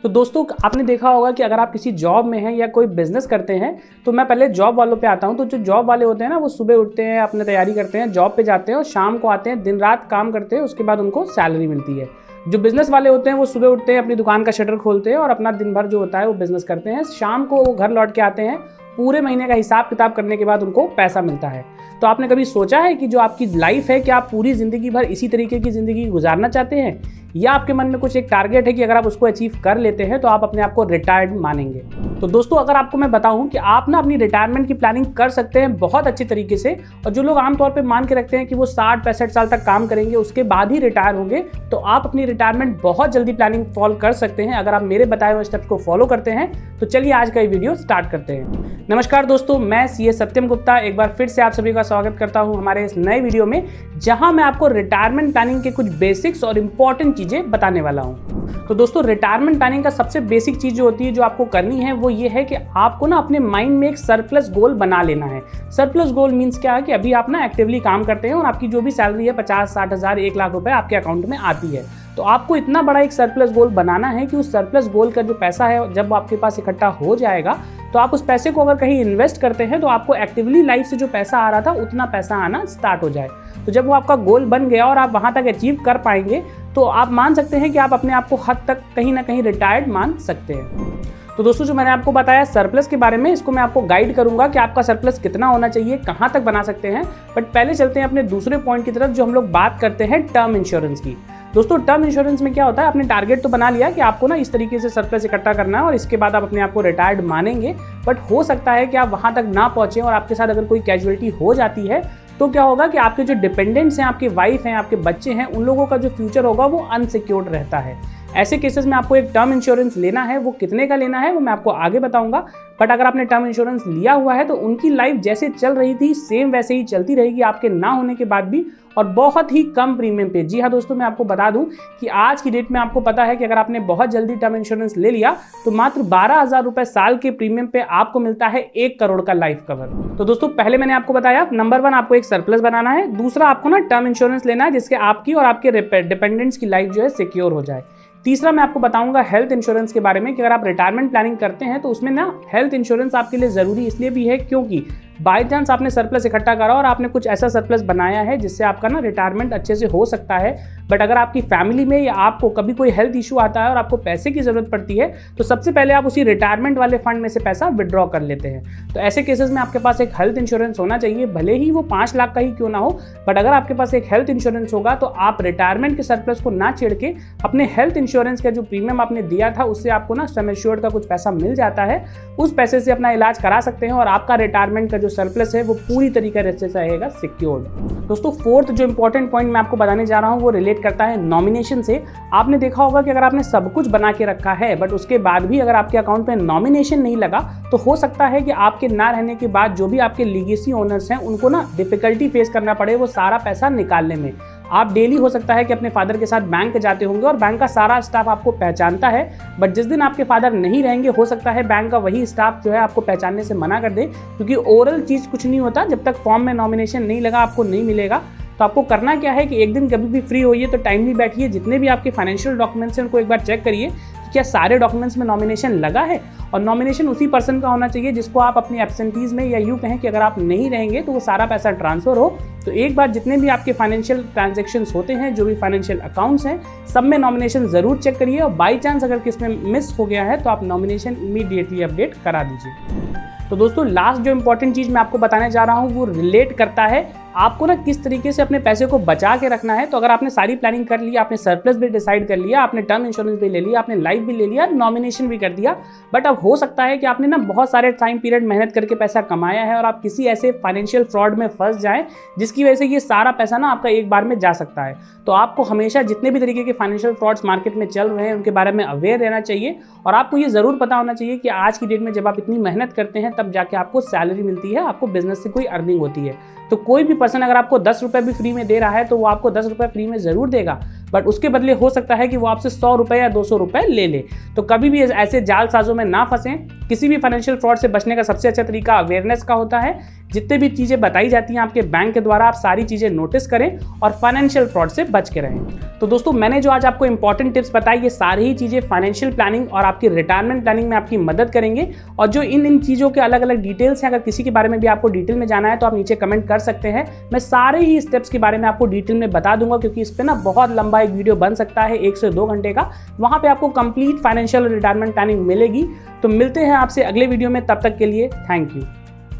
तो दोस्तों आपने देखा होगा कि अगर आप किसी जॉब में हैं या कोई बिजनेस करते हैं, तो मैं पहले जॉब वालों पे आता हूं। तो जो जॉब वाले होते हैं ना, वो सुबह उठते हैं, अपने तैयारी करते हैं, जॉब पे जाते हैं और शाम को आते हैं, दिन रात काम करते हैं, उसके बाद उनको सैलरी मिलती है। जो बिजनेस वाले होते हैं वो सुबह उठते हैं, अपनी दुकान का शटर खोलते हैं और अपना दिन भर जो होता है वो बिजनेस करते हैं। शाम को वो घर लौट के आते हैं, पूरे महीने का हिसाब किताब करने के बाद उनको पैसा मिलता है। तो आपने कभी सोचा है कि जो आपकी लाइफ है, क्या आप पूरी ज़िंदगी भर इसी तरीके की ज़िंदगी गुजारना चाहते हैं, या आपके मन में कुछ एक टारगेट है कि अगर आप उसको अचीव कर लेते हैं तो आप अपने आप को रिटायर्ड मानेंगे। तो दोस्तों अगर आपको मैं बताऊं कि आप ना अपनी रिटायरमेंट की प्लानिंग कर सकते हैं बहुत अच्छे तरीके से, और जो लोग आमतौर पे मान के रखते हैं कि वो 60-65 साल तक काम करेंगे उसके बाद ही रिटायर होंगे, तो आप अपनी रिटायरमेंट बहुत जल्दी प्लानिंग फॉलो कर सकते हैं अगर आप मेरे बताए हुए स्टेप्स को फॉलो करते हैं। तो चलिए आज का ये वीडियो स्टार्ट करते हैं। नमस्कार दोस्तों, मैं सीए सत्यम गुप्ता एक बार फिर से आप सभी का स्वागत करता हूं हमारे इस नए वीडियो में, जहां मैं आपको रिटायरमेंट प्लानिंग के कुछ बेसिक्स और इंपॉर्टेंट चीजें बताने वाला हूं। तो दोस्तों रिटायरमेंट प्लानिंग का सबसे बेसिक चीज जो होती है, जो आपको करनी है, वो ये है कि आपको ना अपने माइंड में एक सरप्लस गोल बना लेना है। सरप्लस गोल मींस क्या है कि अभी आप ना एक्टिवली काम करते हैं और आपकी जो भी सैलरी है 50-60 हज़ार 1 लाख रुपए आपके अकाउंट में आती है। तो आपको इतना बड़ा एक सरप्लस गोल बनाना है कि उस सरप्लस गोल का जो पैसा है जब आपके पास इकट्ठा हो जाएगा, तो आप उस पैसे को अगर कहीं इन्वेस्ट करते हैं तो आपको एक्टिवली लाइफ से जो पैसा आ रहा था उतना पैसा आना स्टार्ट हो जाए। तो जब वो आपका गोल बन गया और आप वहां तक अचीव कर पाएंगे, तो आप मान सकते हैं कि आप अपने आप को हद तक कहीं ना कहीं रिटायर्ड मान सकते हैं। तो दोस्तों जो मैंने आपको बताया सरप्लस के बारे में, इसको मैं आपको गाइड करूंगा कि आपका सरप्लस कितना होना चाहिए, कहां तक बना सकते हैं। बट पहले चलते हैं अपने दूसरे पॉइंट की तरफ, जो हम लोग बात करते हैं टर्म इंश्योरेंस की। दोस्तों टर्म इंश्योरेंस में क्या होता है, आपने टारगेट तो बना लिया कि आपको ना इस तरीके से सरप्लस इकट्ठा करना है और इसके बाद आप अपने आप को रिटायर्ड मानेंगे, बट हो सकता है कि आप वहां तक ना पहुंचे और आपके साथ अगर कोई कैजुअलिटी हो जाती है, तो क्या होगा कि आपके जो डिपेंडेंट्स हैं, आपके वाइफ हैं, आपके बच्चे हैं, उन लोगों का जो फ्यूचर होगा वो अनसिक्योर्ड रहता है। ऐसे केसेस में आपको एक टर्म इंश्योरेंस लेना है। वो कितने का लेना है वो मैं आपको आगे बताऊंगा, बट अगर आपने टर्म इंश्योरेंस लिया हुआ है तो उनकी लाइफ जैसे चल रही थी सेम वैसे ही चलती रहेगी आपके ना होने के बाद भी, और बहुत ही कम प्रीमियम पे। जी हाँ दोस्तों, मैं आपको बता दूं कि आज की डेट में आपको पता है कि अगर आपने बहुत जल्दी टर्म इंश्योरेंस ले लिया तो मात्र 12,000 रुपए साल के प्रीमियम पे आपको मिलता है 1 करोड़ का लाइफ कवर। तो दोस्तों पहले मैंने आपको बताया, नंबर 1 आपको एक सरप्लस बनाना है, दूसरा आपको ना टर्म इंश्योरेंस लेना है जिसके आपकी और आपके डिपेंडेंट्स की लाइफ जो है सिक्योर हो जाए। तीसरा मैं आपको बताऊंगा हेल्थ इंश्योरेंस के बारे में कि अगर आप रिटायरमेंट प्लानिंग करते हैं तो उसमें ना हेल्थ इंश्योरेंस आपके लिए ज़रूरी इसलिए भी है क्योंकि बाई चांस आपने सरप्लस इकट्ठा करा और आपने कुछ ऐसा सरप्लस बनाया है जिससे आपका ना रिटायरमेंट अच्छे से हो सकता है, बट अगर आपकी फैमिली में या आपको कभी कोई हेल्थ इशू आता है और आपको पैसे की ज़रूरत पड़ती है, तो सबसे पहले आप उसी रिटायरमेंट वाले फंड में से पैसा विड्रॉ कर लेते हैं। तो ऐसे केसेस में आपके पास एक हेल्थ इंश्योरेंस होना चाहिए, भले ही वो 5 लाख का ही क्यों ना हो, बट अगर आपके पास एक हेल्थ इंश्योरेंस होगा तो आप रिटायरमेंट के सरप्लस को ना छेड़ के अपने हेल्थ इंश्योरेंस का जो प्रीमियम आपने दिया था उससे आपको ना सम एश्योर्ड का कुछ पैसा मिल जाता है। उस पैसे से अपना इलाज करा सकते हैं और आपका रिटायरमेंट का जो सरप्लस है वो पूरी तरीके से रहेगा सिक्योर्ड। दोस्तों फोर्थ जो इंपॉर्टेंट पॉइंट मैं आपको बताने जा रहा हूं वो रिलेट करता है नॉमिनेशन से। आपने देखा होगा कि अगर आपने सब कुछ बना के रखा है बट उसके बाद भी अगर आपके अकाउंट में नॉमिनेशन नहीं लगा, तो हो सकता है कि आपके ना रहने के बाद जो भी आपके लीगेसी ओनर्स हैं उनको ना डिफिकल्टी फेस करना पड़े वो सारा पैसा निकालने में। आप डेली हो सकता है कि अपने फादर के साथ बैंक जाते होंगे और बैंक का सारा स्टाफ आपको पहचानता है, बट जिस दिन आपके फादर नहीं रहेंगे हो सकता है बैंक का वही स्टाफ जो है आपको पहचानने से मना कर दे, क्योंकि ओरल चीज़ कुछ नहीं होता, जब तक फॉर्म में नॉमिनेशन नहीं लगा आपको नहीं मिलेगा। तो आपको करना क्या है कि एक दिन कभी भी फ्री होइए तो टाइमली बैठिए, जितने भी आपके फाइनेंशियल डॉक्यूमेंट्स हैं उनको एक बार चेक करिए कि क्या सारे डॉक्यूमेंट्स में नॉमिनेशन लगा है। और नॉमिनेशन उसी पर्सन का होना चाहिए जिसको आप अपनी एब्सेंटीज में, या यूँ कहें कि अगर आप नहीं रहेंगे तो वो सारा पैसा ट्रांसफर हो। तो एक बार जितने भी आपके फाइनेंशियल ट्रांजैक्शंस होते हैं, जो भी फाइनेंशियल अकाउंट्स हैं, सब में नॉमिनेशन जरूर चेक करिए, और बाई चांस अगर किसमें मिस हो गया है तो आप नॉमिनेशन इमीडिएटली अपडेट करा दीजिए। तो दोस्तों लास्ट जो इंपॉर्टेंट चीज़ मैं आपको बताने जा रहा हूँ वो रिलेट करता है आपको ना किस तरीके से अपने पैसे को बचा के रखना है। तो अगर आपने सारी प्लानिंग कर ली, आपने सरप्लस भी डिसाइड कर लिया, आपने टर्म इंश्योरेंस भी ले लिया, आपने लाइफ भी ले लिया, नॉमिनेशन भी कर दिया, बट अब हो सकता है कि आपने ना बहुत सारे टाइम पीरियड मेहनत करके पैसा कमाया है और आप किसी ऐसे फाइनेंशियल फ्रॉड में फंस जाएं जिसकी वजह से ये सारा पैसा ना आपका एक बार में जा सकता है। तो आपको हमेशा जितने भी तरीके के फाइनेंशियल फ्रॉड्स मार्केट में चल रहे हैं उनके बारे में अवेयर रहना चाहिए, और आपको ये ज़रूर पता होना चाहिए कि आज की डेट में जब आप इतनी मेहनत करते हैं तब जाके आपको सैलरी मिलती है, आपको बिजनेस से कोई अर्निंग होती है। तो कोई भी पर्सन अगर आपको 10 रुपये भी फ्री में दे रहा है तो वो आपको 10 रुपये फ्री में ज़रूर देगा, बट उसके बदले हो सकता है कि वो आपसे 100 रुपए या 200 रुपए ले ले। तो कभी भी ऐसे जालसाजों में ना फंसें। किसी भी फाइनेंशियल फ्रॉड से बचने का सबसे अच्छा तरीका अवेयरनेस का होता है। जितने भी चीज़ें बताई जाती हैं आपके बैंक के द्वारा, आप सारी चीज़ें नोटिस करें और फाइनेंशियल फ्रॉड से बच के रहें। तो दोस्तों, मैंने जो आज आपको इंपॉर्टेंट टिप्स बताई, ये सारी ही चीज़ें फाइनेंशियल प्लानिंग और आपकी रिटायरमेंट प्लानिंग में आपकी मदद करेंगे। और जो इन चीज़ों के अलग अलग डिटेल्स हैं, अगर किसी के बारे में भी आपको डिटेल में जाना है तो आप नीचे कमेंट कर सकते हैं। मैं सारे ही स्टेप्स के बारे में आपको डिटेल में बता दूंगा, क्योंकि इस पर ना बहुत लंबा एक वीडियो बन सकता है, 1 से 2 घंटे का। वहाँ पे आपको कंप्लीट फाइनेंशियल रिटायरमेंट प्लानिंग मिलेगी। तो मिलते हैं आपसे अगले वीडियो में, तब तक के लिए थैंक यू।